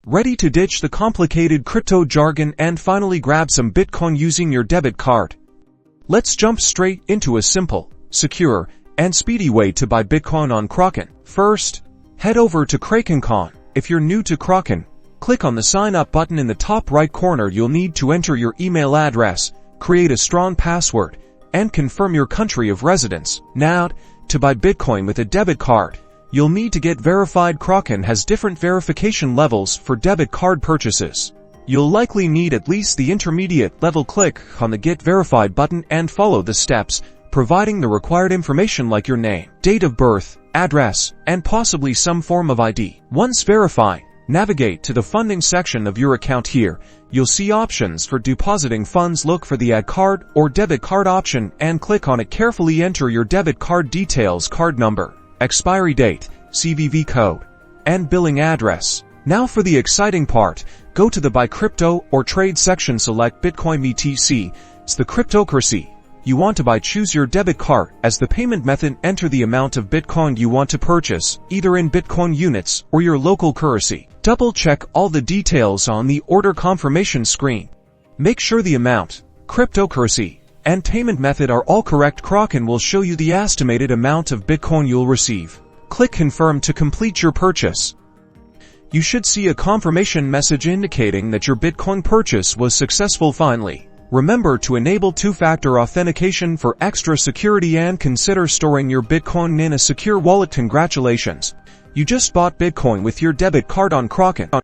Ready to ditch the complicated crypto jargon and finally grab some Bitcoin using your debit card? Let's jump straight into a simple, secure, and speedy way to buy Bitcoin on Kraken. First, head over to Kraken. If you're new to Kraken, click on the sign up button in the top right corner. You'll need to enter your email address, create a strong password, and confirm your country of residence. Now, to buy Bitcoin with a debit card, you'll need to get verified. Kraken has different verification levels for debit card purchases. You'll likely need at least the intermediate level. Click on the Get Verified button and follow the steps, providing the required information like your name, date of birth, address, and possibly some form of ID. Once verified, navigate to the funding section of your account. Here, you'll see options for depositing funds. Look for the Add Card or Debit Card option and click on it. Carefully enter your debit card details, card number, expiry date, CVV code, and billing address. Now for the exciting part, go to the Buy Crypto or Trade section, select Bitcoin BTC. It's the cryptocurrency you want to buy. Choose your debit card as the payment method. Enter the amount of Bitcoin you want to purchase, either in Bitcoin units or your local currency. Double check all the details on the order confirmation screen. Make sure the amount, cryptocurrency, and payment method are all correct. Kraken will show you the estimated amount of Bitcoin you'll receive. Click Confirm to complete your purchase. You should see a confirmation message indicating that your Bitcoin purchase was successful. Finally, remember to enable two-factor authentication for extra security and consider storing your Bitcoin in a secure wallet. Congratulations! You just bought Bitcoin with your debit card on Kraken.